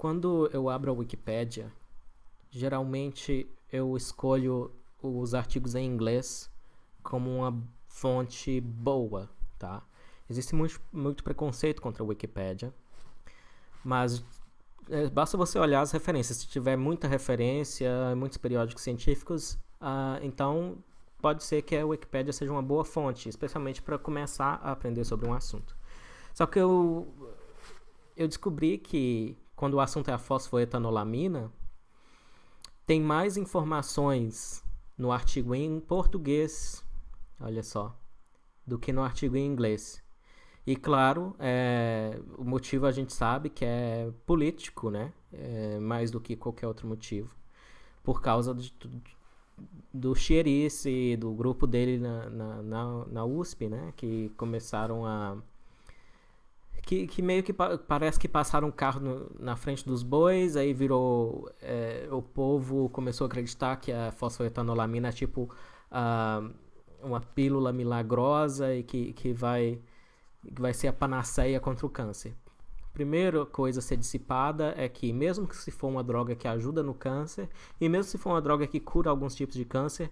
Quando eu abro a Wikipédia, geralmente eu escolho os artigos em inglês como uma fonte boa, tá? Existe muito preconceito contra a Wikipédia, mas basta você olhar as referências. Se tiver muita referência, muitos periódicos científicos, então pode ser que a Wikipédia seja uma boa fonte, especialmente para começar a aprender sobre um assunto. Só que eu descobri que quando o assunto é a fosfoetanolamina, tem mais informações no artigo em português, olha só, do que no artigo em inglês. E claro, o motivo a gente sabe que é político, né? Mais do que qualquer outro motivo. Por causa do Chierice, do grupo dele na USP, né? Que começaram a... Que meio que parece que passaram um carro na frente dos bois, aí virou... o povo começou a acreditar que a fosfoetanolamina é tipo uma pílula milagrosa e que vai ser a panaceia contra o câncer. Primeira coisa a ser dissipada é que mesmo que se for uma droga que ajuda no câncer, e mesmo se for uma droga que cura alguns tipos de câncer,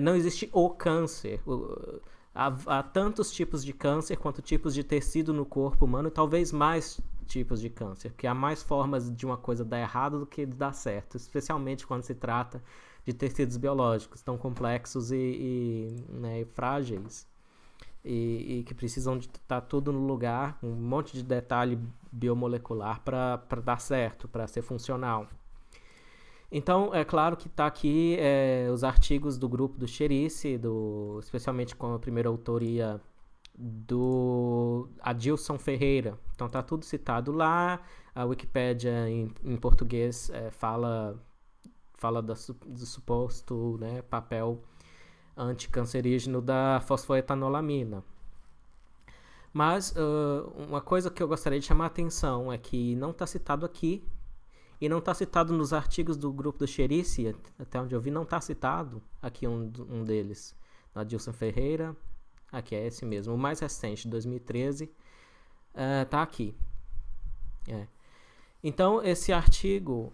não existe o câncer. Há tantos tipos de câncer quanto tipos de tecido no corpo humano, e talvez mais tipos de câncer, porque há mais formas de uma coisa dar errado do que de dar certo, especialmente quando se trata de tecidos biológicos tão complexos e frágeis. E que precisam de estar tudo no lugar, um monte de detalhe biomolecular para dar certo, para ser funcional. Então, é claro que está aqui os artigos do grupo do Chierice, especialmente com a primeira autoria do Adilson Ferreira. Então, está tudo citado lá. A Wikipédia em português fala do suposto, né, papel anticancerígeno da fosfoetanolamina. Mas uma coisa que eu gostaria de chamar a atenção é que não está citado aqui e não está citado nos artigos do grupo do Chierice, até onde eu vi, não está citado aqui um deles, da Adilson Ferreira. Aqui é esse mesmo, o mais recente, 2013, está aqui. Então, esse artigo,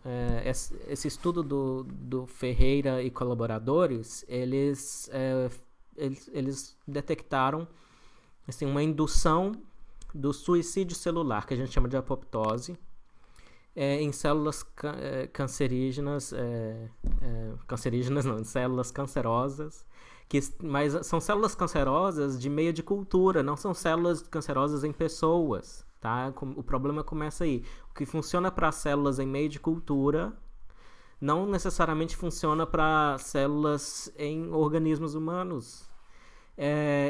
esse estudo do Ferreira e colaboradores, eles detectaram assim, uma indução do suicídio celular, que a gente chama de apoptose, em células cancerígenas, em células cancerosas, mas são células cancerosas de meio de cultura, não são células cancerosas em pessoas. Tá? O problema começa aí. O que funciona para células em meio de cultura não necessariamente funciona para células em organismos humanos.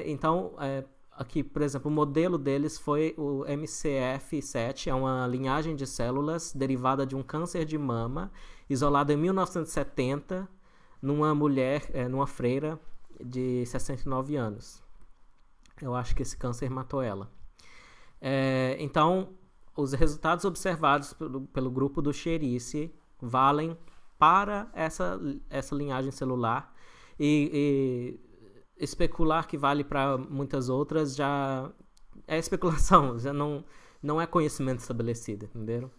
Então, aqui, por exemplo, o modelo deles foi o MCF7, é uma linhagem de células derivada de um câncer de mama, isolado em 1970, numa mulher, numa freira de 69 anos. Eu acho que esse câncer matou ela. Então, os resultados observados pelo grupo do Chierice valem para essa linhagem celular e especular que vale para muitas outras já é especulação, já não é conhecimento estabelecido, entenderam?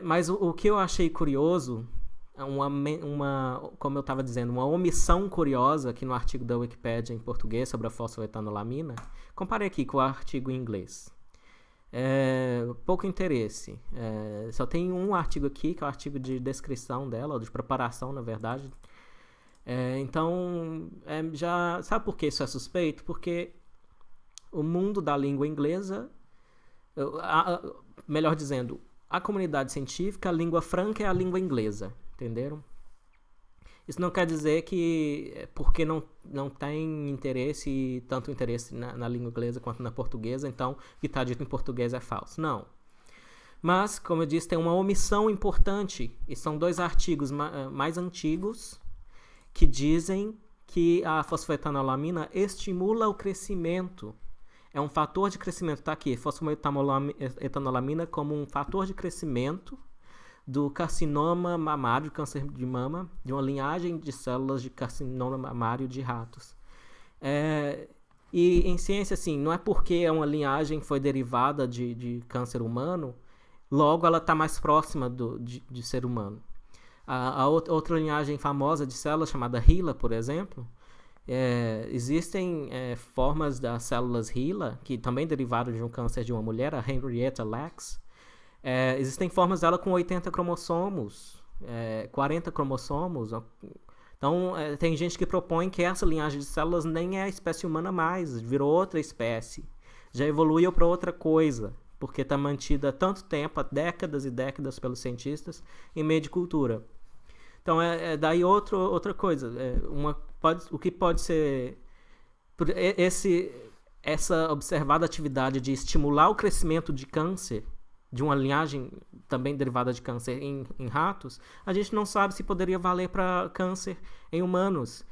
Mas o que eu achei curioso, como eu estava dizendo, uma omissão curiosa aqui no artigo da Wikipédia em português sobre a fosfoetanolamina, comparei aqui com o artigo em inglês. Pouco interesse. Só tem um artigo aqui, que é o artigo de descrição dela, ou de preparação, na verdade. Então, já sabe por que isso é suspeito? Porque o mundo da língua inglesa, melhor dizendo, a comunidade científica, a língua franca é a língua inglesa, entenderam? Isso não quer dizer que porque não tem tanto interesse na língua inglesa quanto na portuguesa, então o que está dito em português é falso. Não. Mas, como eu disse, tem uma omissão importante, e são dois artigos mais antigos que dizem que a fosfoetanolamina estimula o crescimento. É um fator de crescimento. Está aqui, fosfoetanolamina como um fator de crescimento do carcinoma mamário, câncer de mama, de uma linhagem de células de carcinoma mamário de ratos. E em ciência, assim, não é porque uma linhagem foi derivada de câncer humano Logo, ela está mais próxima de ser humano. A outra linhagem famosa de células, chamada HeLa, por exemplo, existem formas das células HeLa, que também derivaram de um câncer de uma mulher, a Henrietta Lacks. Existem formas dela com 80 cromossomos, 40 cromossomos. Então, tem gente que propõe que essa linhagem de células nem é a espécie humana mais, virou outra espécie. Já evoluiu para outra coisa, porque está mantida há tanto tempo, há décadas e décadas pelos cientistas, em meio de cultura. Então, daí outra coisa. O que pode ser... Essa observada atividade de estimular o crescimento de câncer, de uma linhagem também derivada de câncer em ratos, a gente não sabe se poderia valer para câncer em humanos.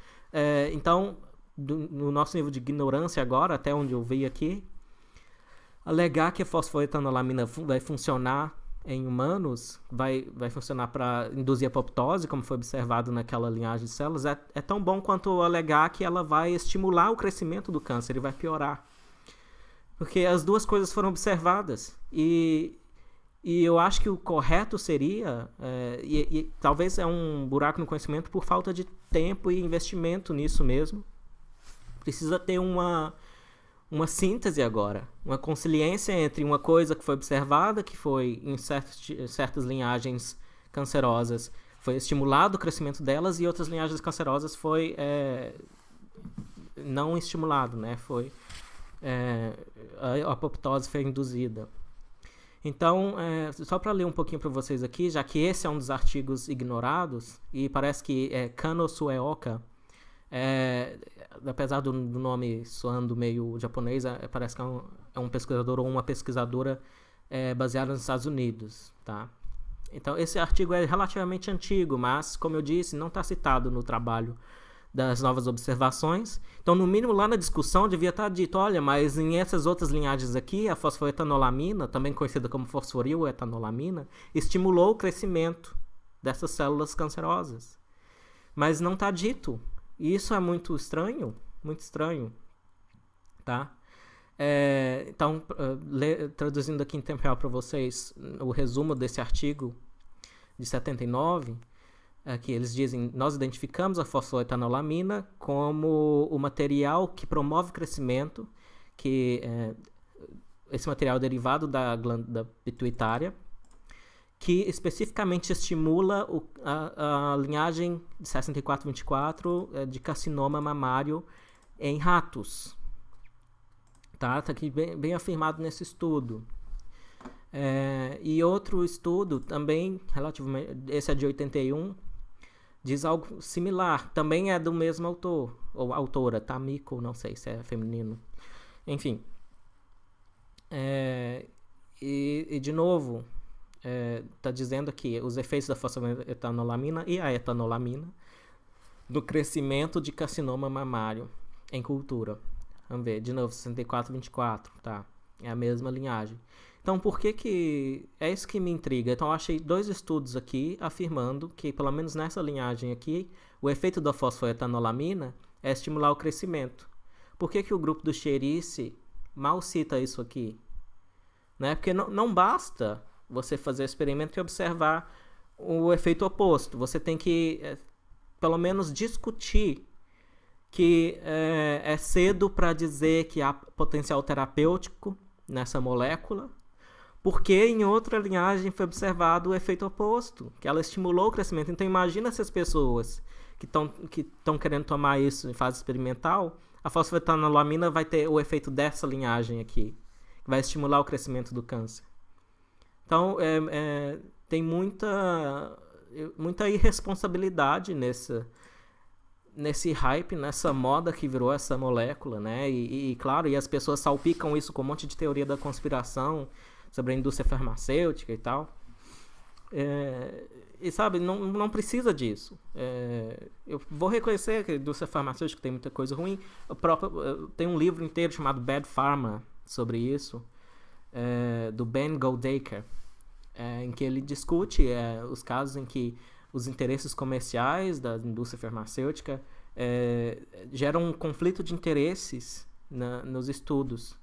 Então, no nosso nível de ignorância agora, até onde eu vi aqui, alegar que a fosfoetanolamina vai funcionar em humanos, vai funcionar para induzir apoptose, como foi observado naquela linhagem de células, é tão bom quanto alegar que ela vai estimular o crescimento do câncer e vai piorar. Porque as duas coisas foram observadas. E eu acho que o correto seria, e talvez é um buraco no conhecimento por falta de tempo e investimento nisso mesmo, precisa ter uma síntese agora, uma consiliência entre uma coisa que foi observada, que foi em certas linhagens cancerosas, foi estimulado o crescimento delas, e outras linhagens cancerosas foi não estimulado, né? A apoptose foi induzida. Então, só para ler um pouquinho para vocês aqui, já que esse é um dos artigos ignorados, e parece que Kano Sueoka, apesar do nome soando meio japonês, parece que é um pesquisador ou uma pesquisadora baseada nos Estados Unidos, tá? Então, esse artigo é relativamente antigo, mas, como eu disse, não está citado no trabalho das novas observações. Então, no mínimo, lá na discussão devia estar dito, olha, mas em essas outras linhagens aqui, a fosfoetanolamina, também conhecida como fosforiletoanolamina, estimulou o crescimento dessas células cancerosas. Mas não está dito. E isso é muito estranho, tá? Então, traduzindo aqui em tempo real para vocês o resumo desse artigo de 79, que eles dizem: nós identificamos a fosfoetanolamina como o material que promove o crescimento, esse material é derivado da glândula pituitária, que especificamente estimula a linhagem de 6424 de carcinoma mamário em ratos. Tá aqui bem afirmado nesse estudo. E outro estudo também, relativamente, esse é de 81, diz algo similar. Também é do mesmo autor, ou autora, Tamiko, não sei se é feminino. Enfim. E de novo, está dizendo aqui os efeitos da fosfoetanolamina e a etanolamina do crescimento de carcinoma mamário em cultura. Vamos ver, de novo, 6424, tá? É a mesma linhagem. Então, por que é isso que me intriga? Então, eu achei 2 estudos aqui afirmando que, pelo menos nessa linhagem aqui, o efeito da fosfoetanolamina é estimular o crescimento. Por que o grupo do Cherice mal cita isso aqui? Né? Porque não basta você fazer o experimento e observar o efeito oposto. Você tem que, pelo menos, discutir que é cedo para dizer que há potencial terapêutico nessa molécula, porque em outra linhagem foi observado o efeito oposto, que ela estimulou o crescimento. Então, imagina essas pessoas que estão querendo tomar isso em fase experimental, a fosfetanolamina vai ter o efeito dessa linhagem aqui, que vai estimular o crescimento do câncer. Então, tem muita irresponsabilidade nesse hype, nessa moda que virou essa molécula, né? E claro, as pessoas salpicam isso com um monte de teoria da conspiração sobre a indústria farmacêutica e tal. E sabe, não precisa disso. Eu vou reconhecer que a indústria farmacêutica tem muita coisa ruim. Tem um livro inteiro chamado Bad Pharma sobre isso, do Ben Goldacre, em que ele discute os casos em que os interesses comerciais da indústria farmacêutica geram um conflito de interesses nos estudos.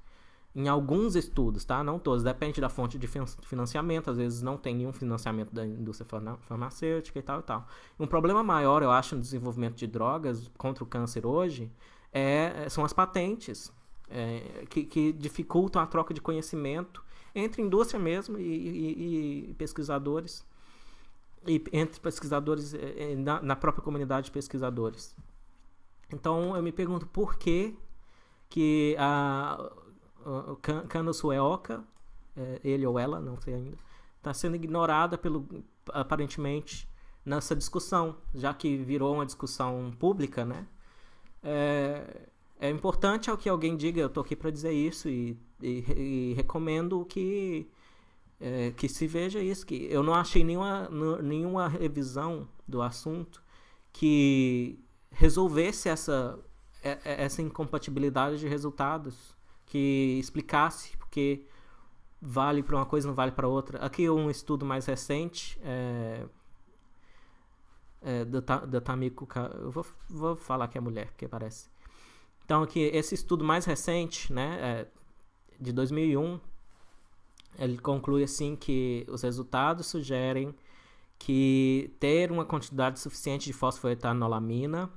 em alguns estudos, tá? Não todos, depende da fonte de financiamento, às vezes não tem nenhum financiamento da indústria farmacêutica e tal e tal. Um problema maior, eu acho, no desenvolvimento de drogas contra o câncer hoje são as patentes, que dificultam a troca de conhecimento entre indústria mesmo e pesquisadores, e entre pesquisadores na própria comunidade de pesquisadores. Então eu me pergunto por que o Kano Sueoka, ele ou ela, não sei ainda, está sendo ignorada aparentemente nessa discussão, já que virou uma discussão pública, né? É importante que alguém diga, eu estou aqui para dizer isso, e recomendo que se veja isso, que eu não achei nenhuma revisão do assunto que resolvesse essa incompatibilidade de resultados, que explicasse porque vale para uma coisa e não vale para outra. Aqui um estudo mais recente da Tamiko, eu vou falar que é mulher, porque parece. Então aqui, esse estudo mais recente, né, de 2001, ele conclui assim que os resultados sugerem que ter uma quantidade suficiente de fosfoetanolamina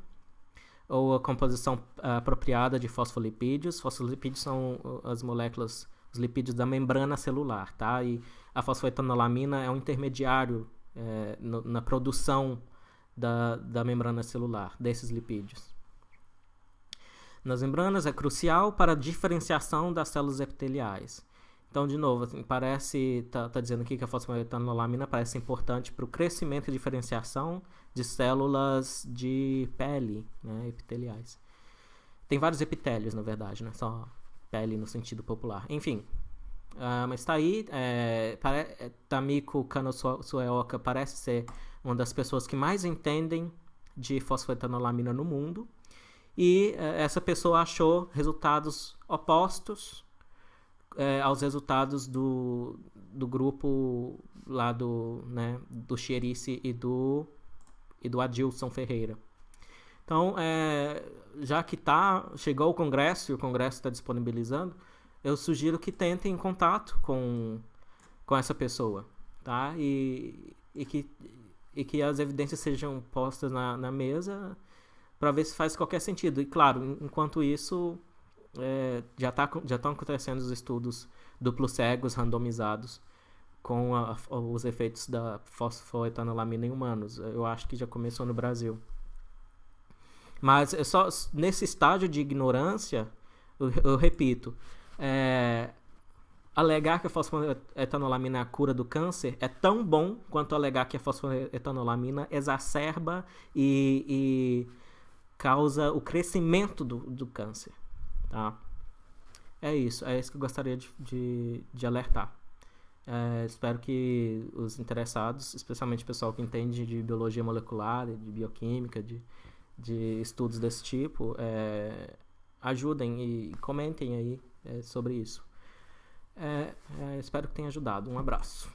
ou a composição apropriada de fosfolipídios. Fosfolipídios são as moléculas, os lipídios da membrana celular, tá? E a fosfoetanolamina é um intermediário na produção da membrana celular, desses lipídios. Nas membranas é crucial para a diferenciação das células epiteliais. Então, de novo, assim, tá dizendo aqui que a fosfoetanolamina parece importante para o crescimento e diferenciação de células de pele, né, epiteliais. Tem vários epitélios, na verdade, não é só pele no sentido popular. Enfim, mas está aí. Tamiko Kano Sueoka parece ser uma das pessoas que mais entendem de fosfoetanolamina no mundo. E essa pessoa achou resultados opostos aos resultados do grupo lá do Chierici e do Adilson Ferreira. Então, já que chegou ao Congresso e o Congresso está disponibilizando, eu sugiro que tentem contato com essa pessoa, tá? E que as evidências sejam postas na mesa para ver se faz qualquer sentido. E claro, enquanto isso, já estão acontecendo os estudos duplos cegos randomizados com os efeitos da fosfoetanolamina em humanos. Eu acho que já começou no Brasil. Mas só nesse estágio de ignorância, eu repito, alegar que a fosfoetanolamina é a cura do câncer é tão bom quanto alegar que a fosfoetanolamina exacerba e causa o crescimento do câncer. Tá? É isso que eu gostaria de alertar. Espero que os interessados, especialmente o pessoal que entende de biologia molecular, de bioquímica, de estudos desse tipo, ajudem e comentem aí sobre isso. Espero que tenha ajudado. Um abraço.